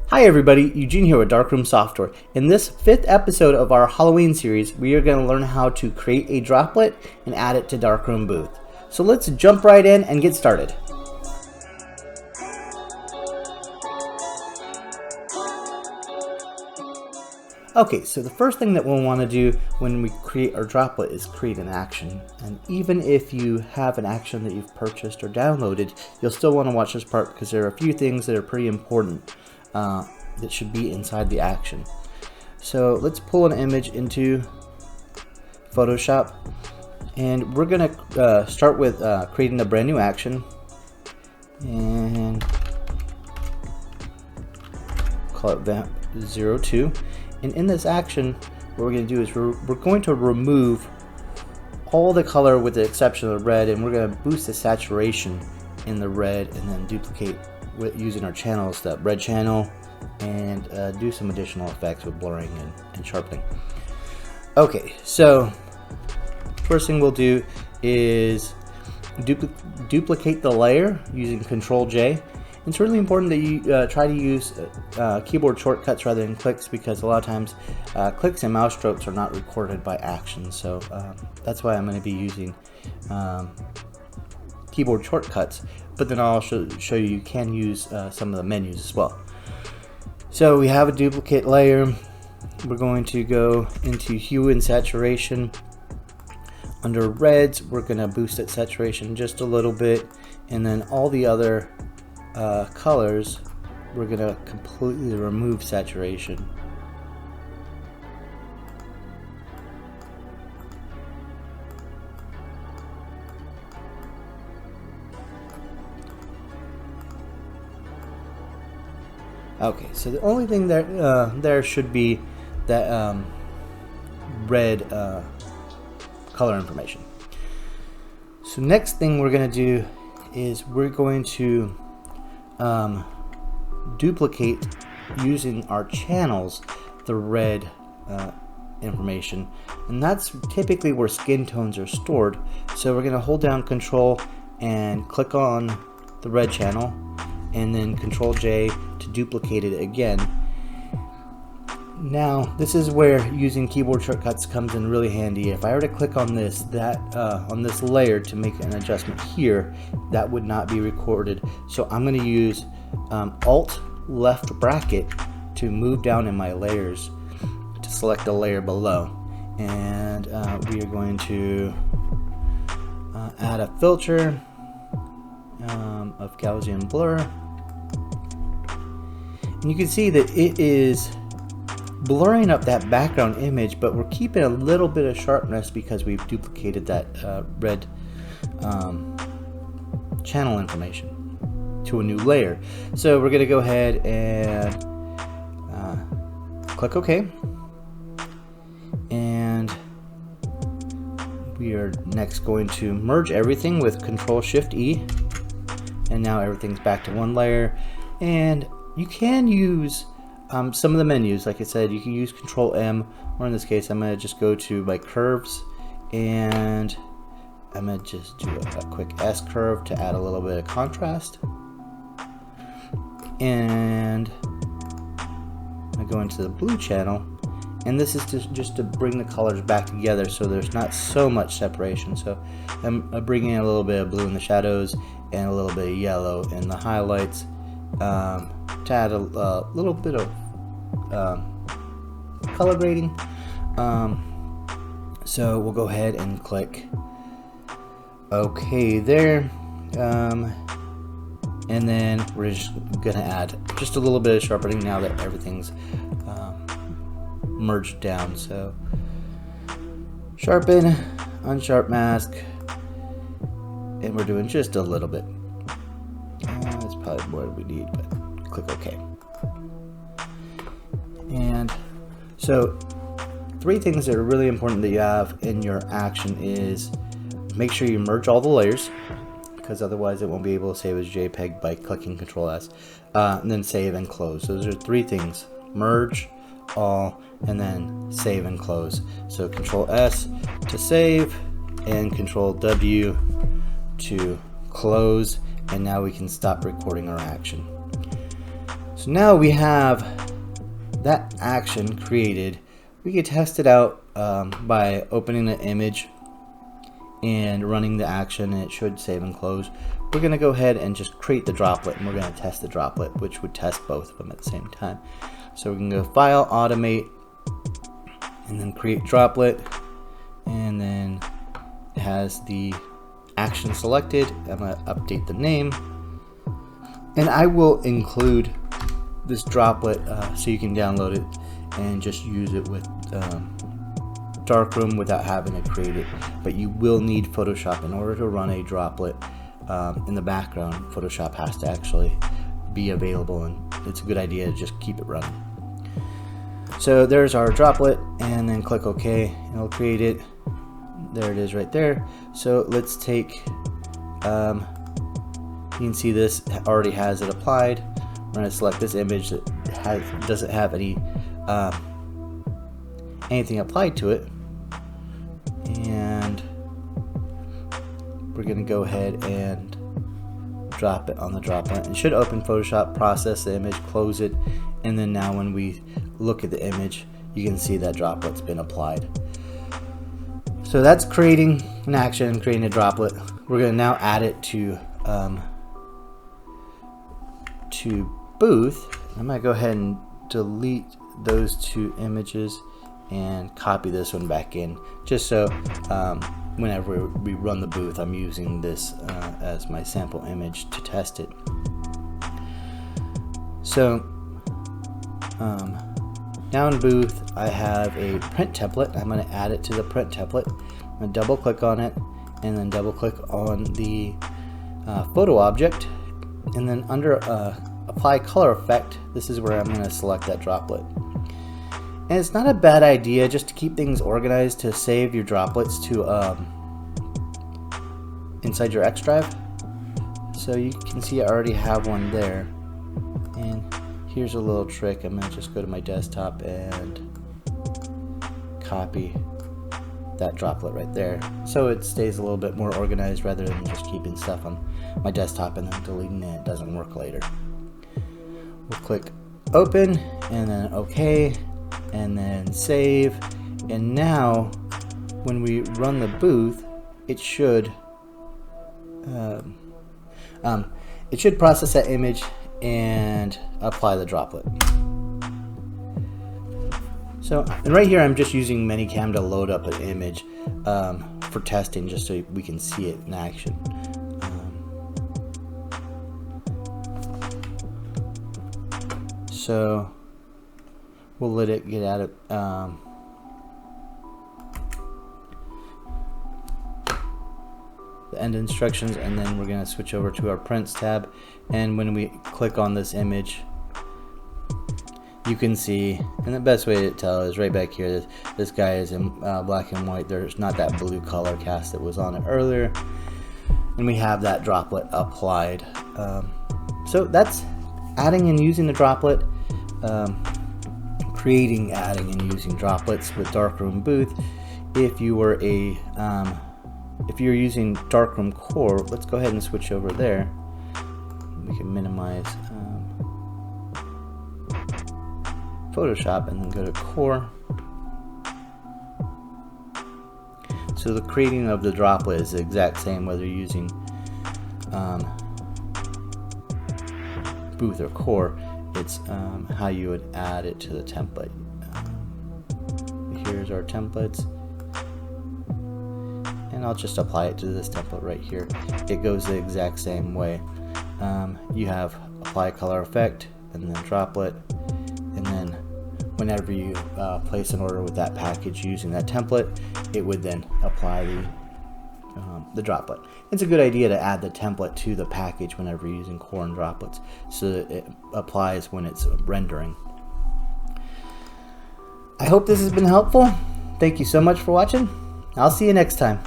Hi everybody, Eugene here with Darkroom Software. In this 5th episode of our Halloween series, we are going to learn how to create a droplet and add it to Darkroom Booth. So let's jump right in and get started. Okay, so the first thing that we'll want to do when we create our droplet is create an action. And even if you have an action that you've purchased or downloaded, you'll still want to watch this part because there are a few things that are pretty important that should be inside the action. So let's pull an image into Photoshop, and we're going to start with creating a brand new action, and call it Vamp02. And in this action, what we're going to do is we're going to remove all the color with the exception of the red, and we're going to boost the saturation in the red and then duplicate using our channels, that red channel, and do some additional effects with blurring and sharpening. Okay, so first thing we'll do is duplicate the layer using Control-J. It's really important that you try to use keyboard shortcuts rather than clicks, because a lot of times clicks and mouse strokes are not recorded by actions. So that's why I'm going to be using keyboard shortcuts, but then I'll also show you can use some of the menus as well. So we have a duplicate layer. We're going to go into hue and saturation. Under reds, we're going to boost its saturation just a little bit, and then all the other colors, we're going to completely remove saturation. Okay, so the only thing that there should be that red color information. So next thing we're going to do is we're going to duplicate using our channels the red information, and that's typically where skin tones are stored. So we're going to hold down Control and click on the red channel, and then Control-J to duplicate it again. Now this is where using keyboard shortcuts comes in really handy. If I were to click on this on this layer to make an adjustment here, that would not be recorded. So I'm going to use Alt left bracket to move down in my layers to select a layer below, and we are going to add a filter of Gaussian blur, and you can see that it is blurring up that background image, but we're keeping a little bit of sharpness because we've duplicated that red channel information to a new layer. So we're going to go ahead and click OK, and we are next going to merge everything with Control-Shift-E, and now everything's back to one layer. And you can use some of the menus. Like I said, you can use Control-M, or in this case I'm going to just go to my curves, and I'm going to just do a quick S curve to add a little bit of contrast. And I go into the blue channel, and this is just to bring the colors back together so there's not so much separation. So I'm bringing in a little bit of blue in the shadows and a little bit of yellow in the highlights, to add a little bit of color grading. So we'll go ahead and click OK there, and then we're just gonna add just a little bit of sharpening now that everything's merged down. So sharpen, unsharp mask, and we're doing just a little bit. That's probably more than we need, but click OK. And so 3 things that are really important that you have in your action is make sure you merge all the layers, because otherwise it won't be able to save as JPEG by clicking Control-S, and then save and close. So those are 3 things: merge, all, and then save and close. So Control-S to save and Control-W to close, and now we can stop recording our action. So now we have that action created. We could test it out by opening the image and running the action, and it should save and close. We're going to go ahead and just create the droplet, and we're going to test the droplet, which would test both of them at the same time. So we can go File, Automate, and then Create Droplet, and then it has the action selected. I'm going to update the name, and I will include this droplet so you can download it and just use it with Darkroom without having to create it. But you will need Photoshop in order to run a droplet in the background. Photoshop has to actually be available, and it's a good idea to just keep it running. So there's our droplet, and then click OK, and it'll create it. There it is right there. So let's take, you can see this already has it applied. We're going to select this image that doesn't have any anything applied to it, and we're going to go ahead and drop it on the droplet. It should open Photoshop, process the image, close it, and then now when we look at the image, you can see that droplet's been applied. So that's creating an action, creating a droplet. We're going to now add it to Booth. I'm going to go ahead and delete those two images and copy this one back in, just so whenever we run the Booth, I'm using this as my sample image to test it. So now in Booth, I have a print template. I'm going to add it to the print template. I'm going to double click on it, and then double click on the photo object, and then under apply color effect, this is where I'm going to select that droplet. And it's not a bad idea just to keep things organized to save your droplets to inside your X drive. So you can see I already have one there. And here's a little trick. I'm going to just go to my desktop and copy that droplet right there, so it stays a little bit more organized rather than just keeping stuff on my desktop and then deleting it. It doesn't work later. We'll click open, and then OK, and then save. And now when we run the Booth, it should process that image and apply the droplet. So, and right here I'm just using Minicam to load up an image for testing, just so we can see it in action. So we'll let it get out of the end instructions, and then we're going to switch over to our prints tab. And when we click on this image, you can see, and the best way to tell is right back here, this guy is in black and white. There's not that blue color cast that was on it earlier, and we have that droplet applied. So that's adding and using the droplet, creating, adding, and using droplets with Darkroom Booth. If you were if you're using Darkroom Core, let's go ahead and switch over there. We can minimize Photoshop and then go to Core. So the creating of the droplet is the exact same whether you're using Booth or Core. It's how you would add it to the template. Here's our templates, and I'll just apply it to this template right here. It goes the exact same way. You have apply color effect, and then droplet, and then whenever you place an order with that package using that template, it would then apply the droplet. It's a good idea to add the template to the package whenever you're using Core and droplets, so that it applies when it's rendering. I hope this has been helpful. Thank you so much for watching. I'll see you next time.